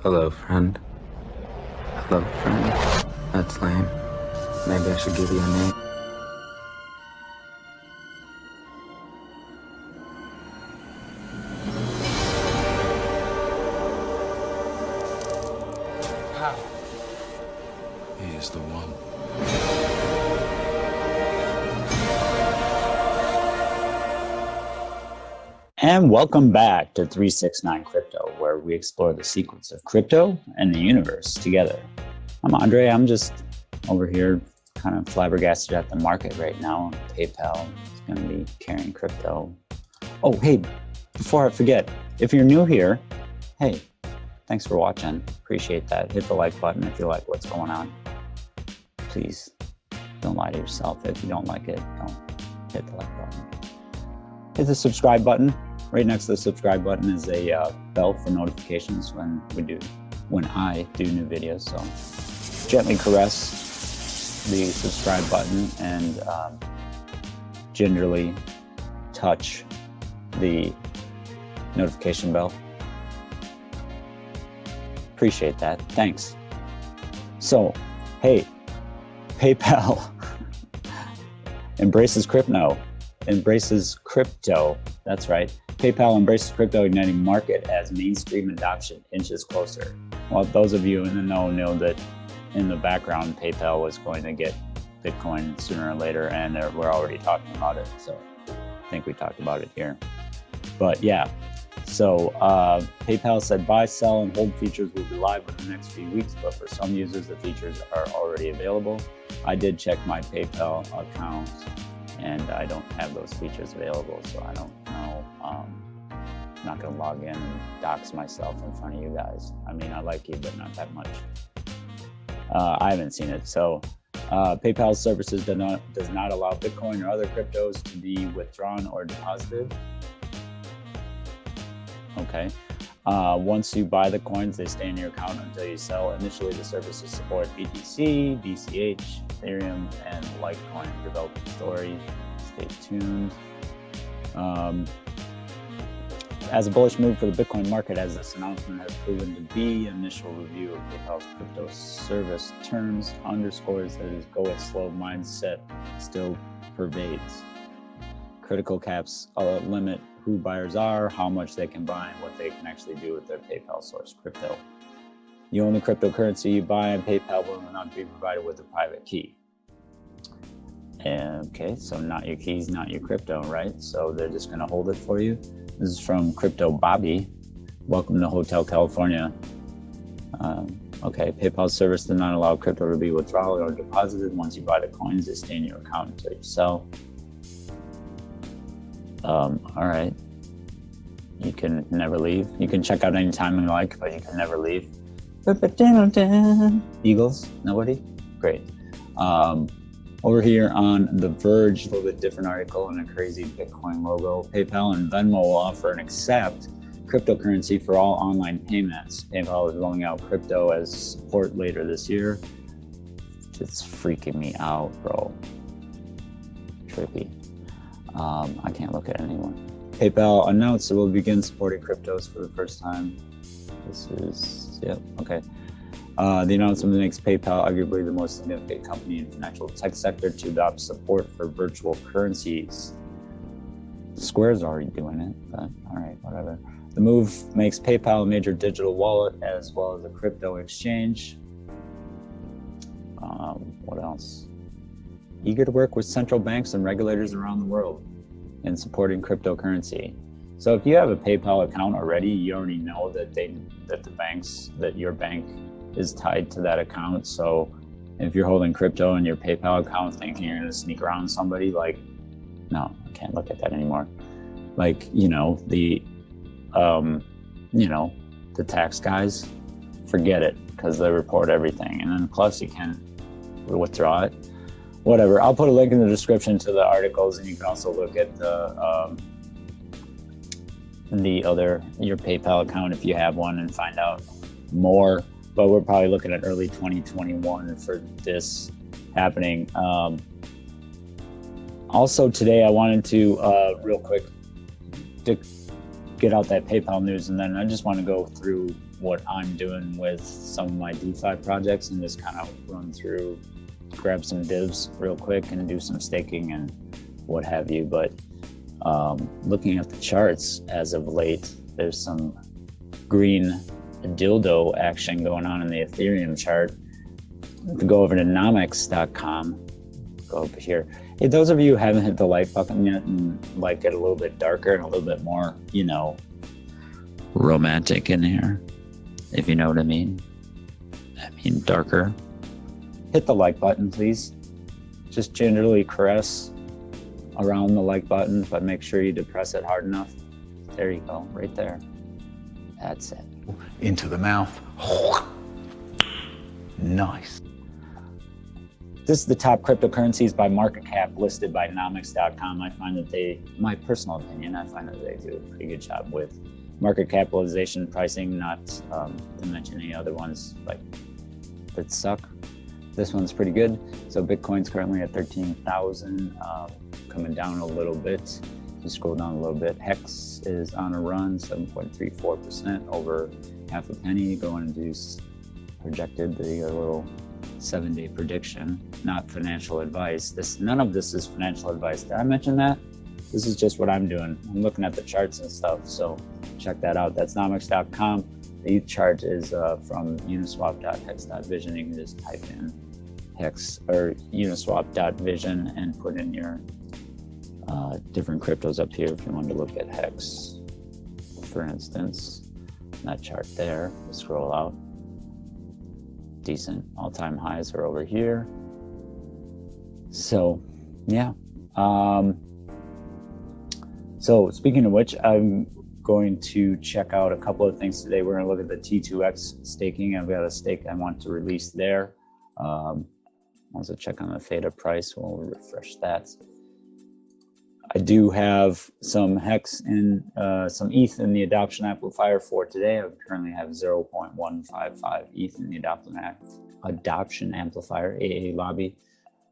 Hello, friend. Hello, friend. That's lame. Maybe I should give you a name. He is the one. And welcome back to 369 Crypto, where we explore the secrets of crypto and the universe together. I'm Andre. I'm just over here kind of flabbergasted at the market right now. PayPal is going to be carrying crypto. Oh, hey, before I forget, if you're new here, hey, thanks for watching. Appreciate that. Hit the like button if you like what's going on. Please don't lie to yourself. If you don't like it, don't hit the like button. Hit the subscribe button. Right next to the subscribe button is a bell for notifications when I do new videos. So gently caress the subscribe button and gingerly touch the notification bell. Appreciate that. Thanks. So, hey, PayPal embraces crypto. That's right. PayPal embraces crypto, igniting market as mainstream adoption inches closer. Well, those of you in the know that in the background, PayPal was going to get Bitcoin sooner or later, and we're already talking about it. So I think we talked about it here. But yeah, so PayPal said buy, sell, and hold features will be live in the next few weeks, but for some users, the features are already available. I did check my PayPal account, and I don't have those features available, so I don't know. I'm not gonna log in and dox myself in front of you guys. I mean, I like you, but not that much. I haven't seen it. So PayPal's services does not allow Bitcoin or other cryptos to be withdrawn or deposited. Okay. Once you buy the coins, they stay in your account until you sell. Initially, the services support BTC, BCH, Ethereum, and Litecoin. Developing story. Stay tuned. As a bullish move for the Bitcoin market, as this announcement has proven to be, initial review of PayPal's crypto service terms underscores that its go-it-slow mindset still pervades. Critical caps limit who buyers are, how much they can buy, and what they can actually do with their PayPal source crypto. The only cryptocurrency you buy on PayPal will not be provided with a private key. Okay, so not your keys, not your crypto, right? So they're just going to hold it for you. This is from Crypto Bobby. Welcome to Hotel California. Okay, PayPal's service does not allow crypto to be withdrawn or deposited. Once you buy the coins, they stay in your account until you sell. All right. You can never leave. You can check out anytime you like, but you can never leave. Eagles? Nobody? Great. Over here on The Verge, a little bit different article and a crazy Bitcoin logo. PayPal and Venmo will offer and accept cryptocurrency for all online payments. PayPal is rolling out crypto as support later this year. It's freaking me out, bro. Trippy. I can't look at anyone. PayPal announced it will begin supporting cryptos for the first time. This is, yep, okay. The announcement makes PayPal arguably the most significant company in the financial tech sector to adopt support for virtual currencies. Square's already doing it, but all right, whatever. The move makes PayPal a major digital wallet as well as a crypto exchange. What else? Eager to work with central banks and regulators around the world in supporting cryptocurrency. So if you have a PayPal account already, you already know that your bank is tied to that account. So if you're holding crypto in your PayPal account thinking you're gonna sneak around somebody, like, no, I can't look at that anymore. Like, the tax guys, forget it, because they report everything. And then plus you can withdraw it. Whatever, I'll put a link in the description to the articles, and you can also look at your PayPal account if you have one and find out more. But we're probably looking at early 2021 for this happening. Also today, I wanted to real quick to get out that PayPal news, and then I just want to go through what I'm doing with some of my DeFi projects and just kind of run through, grab some divs real quick and do some staking and what have you. But looking at the charts as of late, there's some green dildo action going on in the Ethereum chart. If you go over to nomics.com, go over here. Hey, those of you who haven't hit the like button yet and like it a little bit darker and a little bit more, you know, romantic in here, if you know what I mean. I mean darker. Hit the like button, please. Just gingerly caress around the like button, but make sure you depress it hard enough. There you go, right there. That's it. Into the mouth. Nice. This is the top cryptocurrencies by market cap listed by nomics.com. I find that they, my personal opinion, I find that they do a pretty good job with market capitalization pricing, not to mention any other ones like that suck. This one's pretty good. So Bitcoin's currently at 13,000, coming down a little bit. You scroll down a little bit. HEX is on a run, 7.34%, over half a penny, going to projected the little 7-day prediction. Not financial advice. None of this is financial advice. Did I mention that? This is just what I'm doing. I'm looking at the charts and stuff, so check that out. That's nomics.com. The ETH chart is from uniswap.hex.vision. You can just type in hex or uniswap.vision and put in your different cryptos up here if you wanted to look at HEX, for instance. That chart there, scroll out. Decent all-time highs are over here. So, yeah. So speaking of which, I'm going to check out a couple of things today. We're going to look at the T2X staking. I've got a stake I want to release there. Also check on the THETA price. We'll refresh that. I do have some HEX and some ETH in the adoption amplifier for today. I currently have 0.155 ETH in the adoption amplifier, AA Lobby.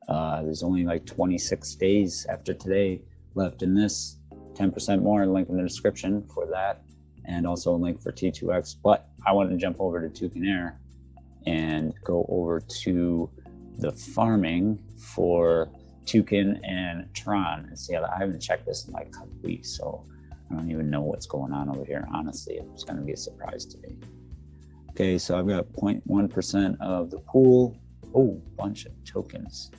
There's only like 26 days after today left in this. 10% more, link in the description for that, and also a link for T2X. But I want to jump over to TEWKEN and go over to the farming for TEWKEN and Tron and see how I haven't checked this in like a couple weeks, so I don't even know what's going on over here. Honestly, it's going to be a surprise to me. Okay, so I've got 0.1% of the pool. Oh, bunch of tokens.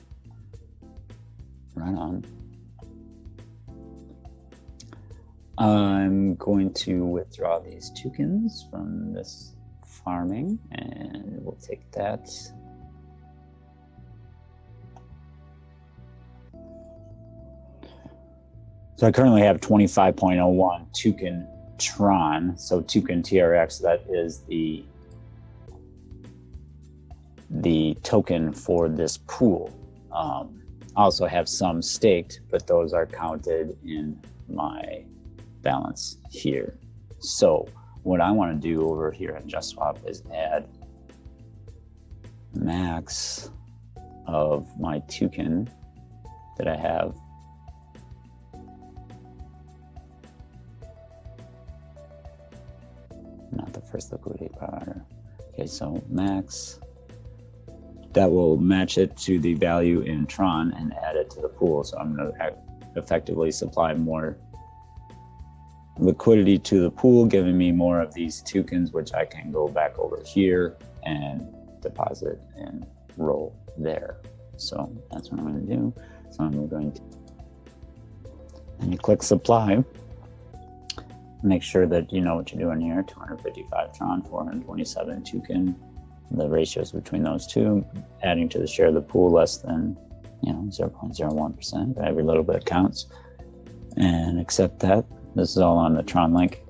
Right on. I'm going to withdraw these tokens from this farming, and we'll take that. So I currently have 25.01 TEWKEN Tron. So TEWKEN TRX, that is the token for this pool. I also have some staked, but those are counted in my balance here. So what I want to do over here in JustSwap is add max of my TEWKEN that I have. Not the first liquidity provider. Okay, so max. That will match it to the value in Tron and add it to the pool. So I'm going to effectively supply more liquidity to the pool, giving me more of these tokens, which I can go back over here and deposit and roll there. So that's what I'm going to do. So I'm going to, and you click supply. Make sure that you know what you're doing here. 255 Tron, 427 TEWKEN. The ratios between those two, adding to the share of the pool less than 0.01%. Every little bit counts. And accept that. This is all on the Tron link.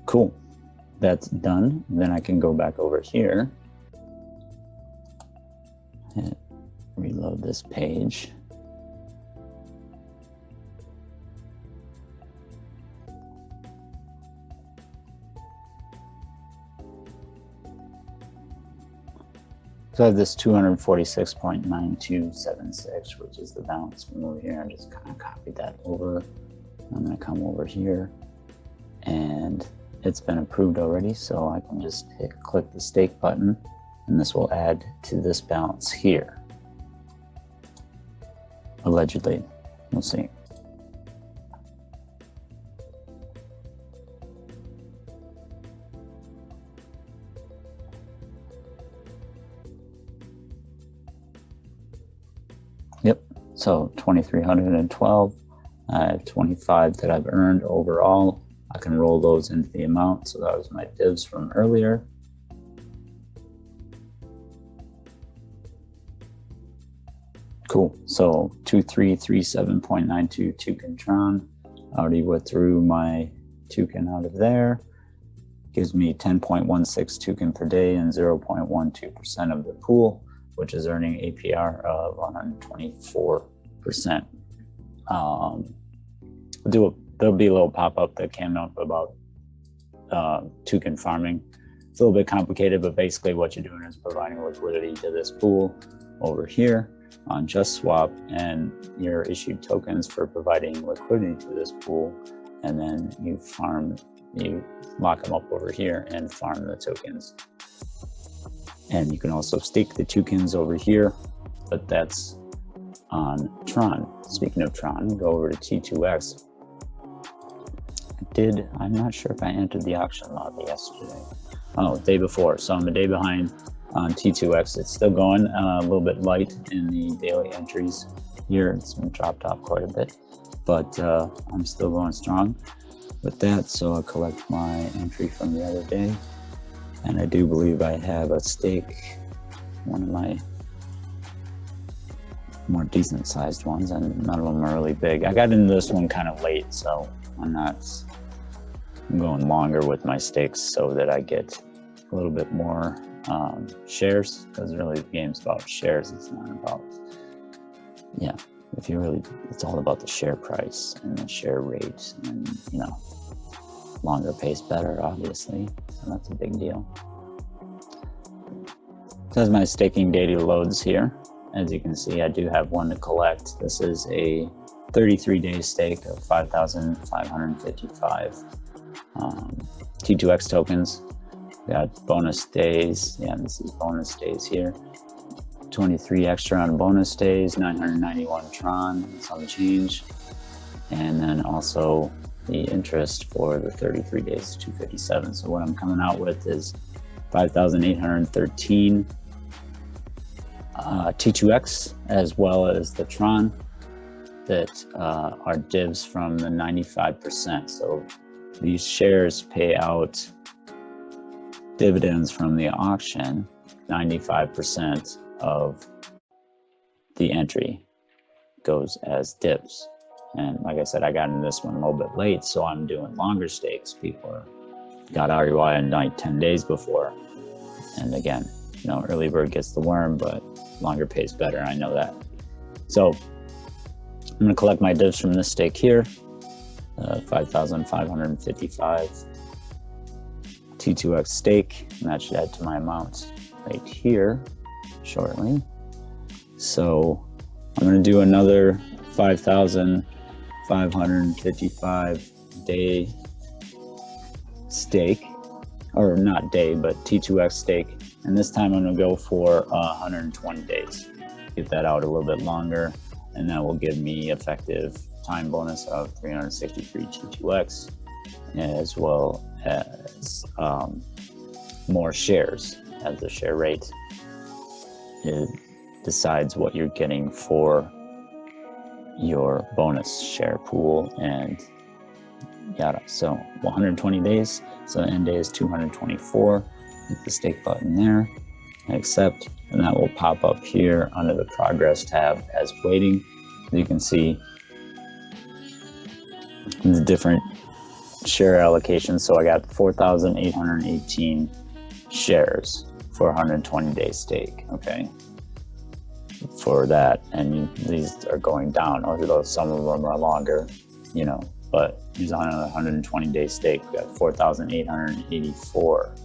Cool. That's done. Then I can go back over here. Hit reload this page. So I have this 246.9276, which is the balance from over here. I just kind of copied that over. I'm going to come over here, and it's been approved already, so I can just click the stake button, and this will add to this balance here. Allegedly. We'll see. Yep, so 2,312. I have 25 that I've earned overall. I can roll those into the amount. So that was my divs from earlier. Cool, so 2337.92 TEWKEN Tron. I already withdrew my TEWKEN out of there. Gives me 10.16 TEWKEN per day and 0.12% of the pool, which is earning APR of 124%. There'll be a little pop-up that came up about TEWKEN farming. It's a little bit complicated, but basically what you're doing is providing liquidity to this pool over here on JustSwap, and you're issued tokens for providing liquidity to this pool, and then you lock them up over here and farm the tokens. And you can also stake the tokens over here, but that's on Tron. Speaking of Tron, go over to T2X. I'm not sure if I entered the auction lobby yesterday. Oh, day before, so I'm a day behind on T2X. It's still going a little bit light in the daily entries here. It's been dropped off quite a bit, but I'm still going strong with that. So I'll collect my entry from the other day, and I do believe I have a stake, one of my more decent sized ones, and none of them are really big. I got into this one kind of late, so I'm going longer with my stakes so that I get a little bit more shares, because really the game's about shares. It's not about, it's all about the share price and the share rate, and longer pays better, obviously, so that's a big deal. So as my staking data loads here, as you can see, I do have one to collect. This is a 33-day stake of 5,555 T2X tokens. Got bonus days. Yeah, this is bonus days here. 23 extra on bonus days, 991 Tron, some change. And then also the interest for the 33 days, 257. So what I'm coming out with is 5,813 T2X, as well as the Tron that are divs from the 95%. So these shares pay out dividends from the auction. 95% of the entry goes as divs. And like I said, I got into this one a little bit late, so I'm doing longer stakes. People got RUI in like 10 days before. And again, early bird gets the worm, but longer pays better. I know that. So I'm going to collect my divs from this stake here, 5,555 T2X stake, and that should add to my amount right here shortly. So I'm going to do another 5,555 day stake, or not day, but T2X stake. And this time I'm going to go for 120 days. Get that out a little bit longer, and that will give me effective time bonus of 363 T2X, as well as more shares, as the share rate decides what you're getting for your bonus share pool and yada. So 120 days, so the end day is 224. Hit the stake button there, accept, and that will pop up here under the progress tab as waiting. As you can see the different share allocations. So I got 4,818 shares for 120 day stake, okay, for that. And these are going down, although some of them are longer, but he's on a 120 day stake. We got 4,884.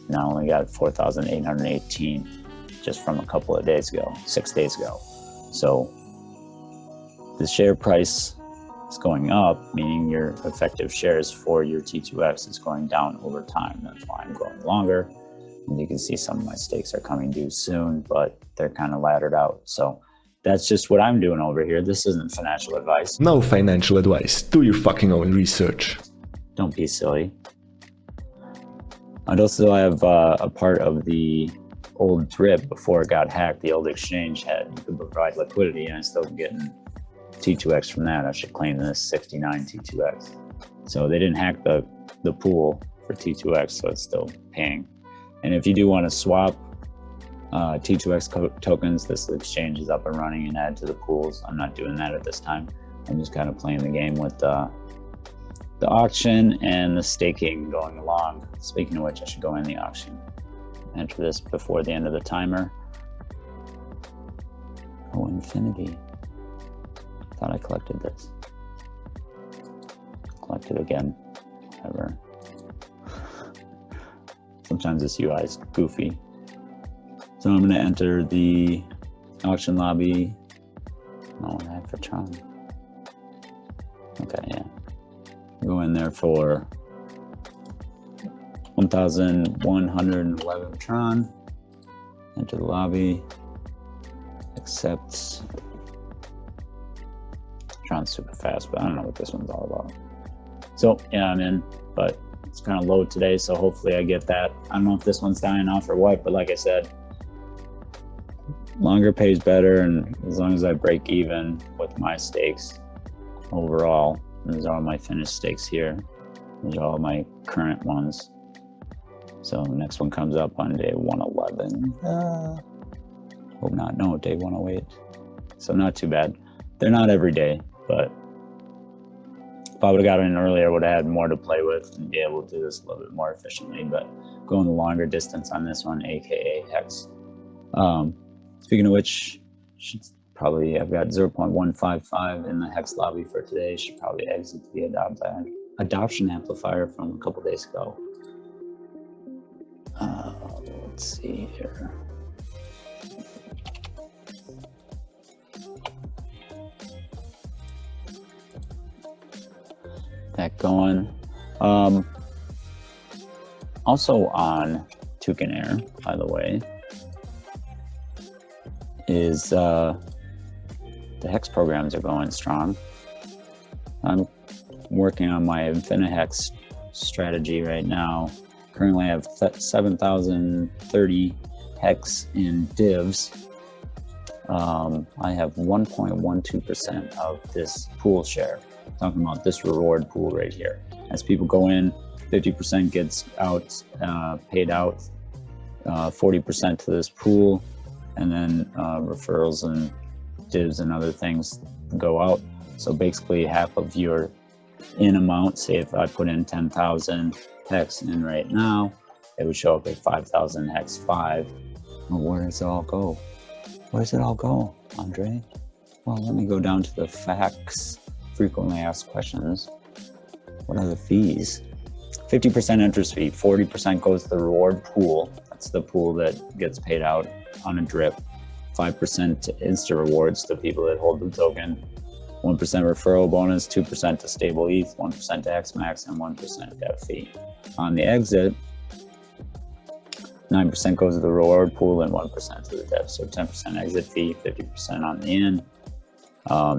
Now I only got 4,818 just from a couple of days ago, 6 days ago. So the share price is going up, meaning your effective shares for your T2X is going down over time. That's why I'm going longer. And you can see some of my stakes are coming due soon, but they're kind of laddered out. So that's just what I'm doing over here. This isn't financial advice. No financial advice. Do your fucking own research. Don't be silly. And also I have a part of the old drip before it got hacked. The old exchange had, you could provide liquidity, and I'm still getting T2X from that. I should claim this 69 T2X. So they didn't hack the pool for T2X, so it's still paying. And if you do want to swap T2X tokens, this exchange is up and running and add to the pools. I'm not doing that at this time. I'm just kind of playing the game with the auction and the staking going along. Speaking of which, I should go in the auction. Enter this before the end of the timer. Oh, infinity. Thought I collected this. Collect it again. Whatever. Sometimes this UI is goofy. So I'm gonna enter the auction lobby. Oh, I have for Tron. Okay, yeah. Go in there for 1,111 Tron. Enter the lobby. Accept. Tron's super fast, but I don't know what this one's all about. So yeah, I'm in, but it's kind of low today, so hopefully I get that. I don't know if this one's dying off or what, but like I said, longer pays better, and as long as I break even with my stakes overall, these are all my finished stakes here. These are all my current ones. So the next one comes up on day 111. Hope not, no, day 108. So not too bad. They're not every day, but if I would have got in earlier, I would have had more to play with and be able to do this a little bit more efficiently, but going the longer distance on this one, AKA HEX. Speaking of which, I've got 0.155 in the HEX lobby for today. Should probably exit the adoption amplifier from a couple days ago. Let's see here. That going. Also on TEWKEN Air, by the way, is the HEX programs are going strong. I'm working on my HEX strategy right now. Currently I have 7,030 HEX in divs. I have 1.12% of this pool share. Talking about this reward pool right here. As people go in, 50% gets out, paid out, 40% to this pool, and then referrals and divs and other things go out. So basically half of your in amount, say if I put in 10,000 HEX in right now, it would show up at 5,000 HEX 5. Well, where does it all go? Where does it all go, Andre? Well, let me go down to the facts. Frequently asked questions. What are the fees? 50% interest fee, 40% goes to the reward pool. That's the pool that gets paid out on a drip. 5% to Insta rewards to people that hold the token. 1% referral bonus, 2% to stable ETH, 1% to XMAX, and 1% dev fee. On the exit, 9% goes to the reward pool and 1% to the dev. So 10% exit fee, 50% on the in.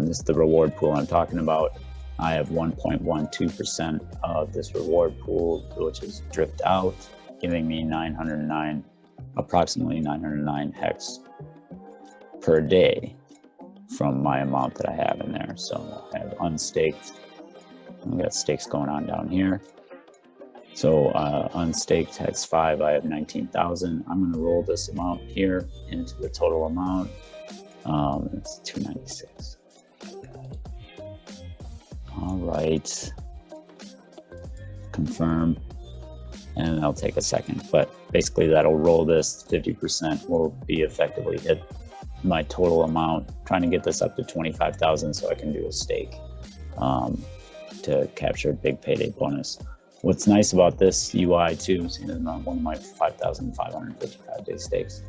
This is the reward pool I'm talking about. I have 1.12% of this reward pool, which is dripped out, giving me approximately 909 HEX per day from my amount that I have in there. So I have unstaked. I've got stakes going on down here. So unstaked HEX 5, I have 19,000. I'm going to roll this amount here into the total amount. It's 296. All right. Confirm. And that'll take a second, but basically that'll roll this. 50% will be effectively hit my total amount. Trying to get this up to 25,000 so I can do a stake to capture a big payday bonus. What's nice about this UI too, see, one of my 5,555 day stakes.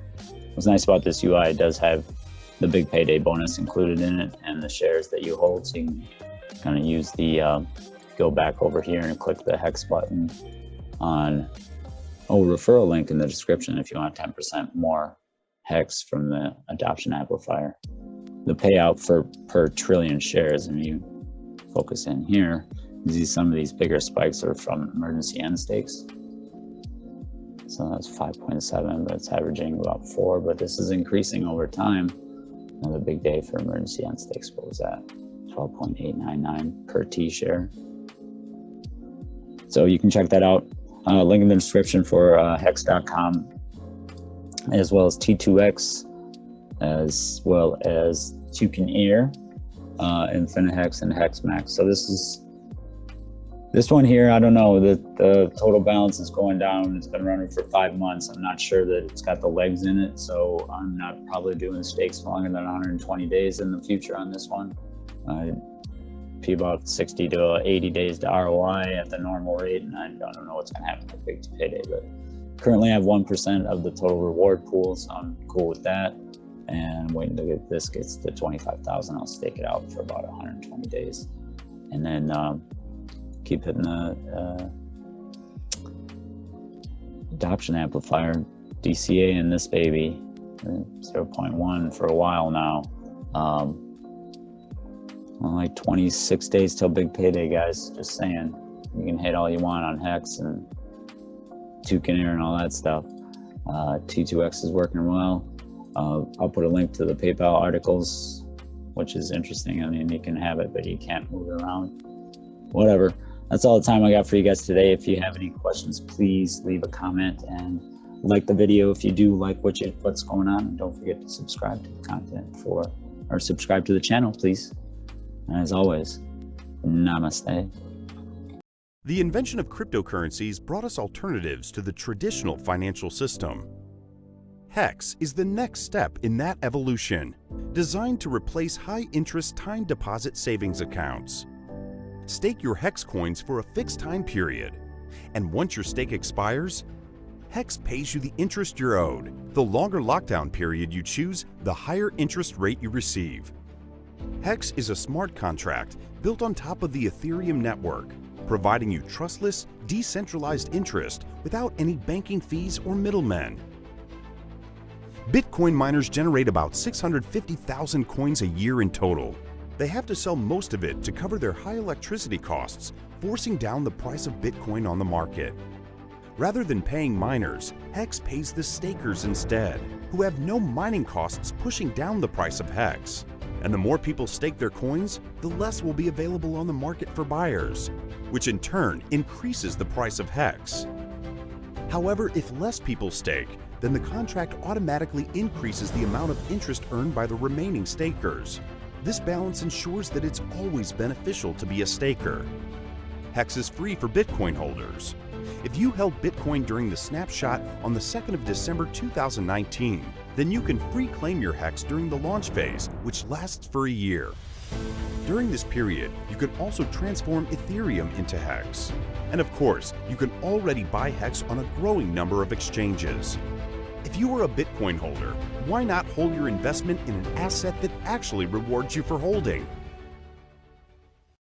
What's nice about this UI, it does have the big payday bonus included in it and the shares that you hold. So you can kind of use the, go back over here and click the HEX button on, referral link in the description if you want 10% more HEX from the adoption amplifier. The payout per trillion shares, and you focus in here, you see some of these bigger spikes are from emergency end stakes. So that's 5.7, but it's averaging about 4, but this is increasing over time. Another big day for emergency end stakes. What was that? 12.899 per T share. So you can check that out. Link in the description for hex.com, as well as T2X, as well as TEWKEN Air, InfiniHEX, and HEX Max. So this one here, I don't know, the total balance is going down. It's been running for 5 months. I'm not sure that it's got the legs in it, so I'm not probably doing stakes longer than 120 days in the future on this one. Be about 60 to 80 days to ROI at the normal rate, and I don't know what's going to happen with big payday, but currently I have 1% of the total reward pool, so I'm cool with that. And I'm waiting to get this gets to 25,000. I'll stake it out for about 120 days, and then keep hitting the adoption amplifier, DCA in this baby, 0.1 for a while now. Like 26 days till big payday, guys. Just saying. You can hit all you want on HEX and TEWKEN Air and all that stuff. T2X is working well. I'll put a link to the PayPal articles, which is interesting. I mean, you can have it, but you can't move it around. Whatever. That's all the time I got for you guys today. If you have any questions, please leave a comment and like the video if you do like what's going on. And don't forget to subscribe to the content or subscribe to the channel, please. And as always, namaste. The invention of cryptocurrencies brought us alternatives to the traditional financial system. HEX is the next step in that evolution, designed to replace high-interest time deposit savings accounts. Stake your HEX coins for a fixed time period, and once your stake expires, HEX pays you the interest you're owed. The longer lockdown period you choose, the higher interest rate you receive. HEX is a smart contract built on top of the Ethereum network, providing you trustless, decentralized interest without any banking fees or middlemen. Bitcoin miners generate about 650,000 coins a year in total. They have to sell most of it to cover their high electricity costs, forcing down the price of Bitcoin on the market. Rather than paying miners, HEX pays the stakers instead, who have no mining costs pushing down the price of HEX. And the more people stake their coins, the less will be available on the market for buyers, which in turn increases the price of HEX. However, if less people stake, then the contract automatically increases the amount of interest earned by the remaining stakers. This balance ensures that it's always beneficial to be a staker. HEX is free for Bitcoin holders. If you held Bitcoin during the snapshot on the 2nd of December 2019, then you can free claim your HEX during the launch phase, which lasts for a year. During this period, you can also transform Ethereum into HEX. And of course, you can already buy HEX on a growing number of exchanges. If you are a Bitcoin holder, why not hold your investment in an asset that actually rewards you for holding?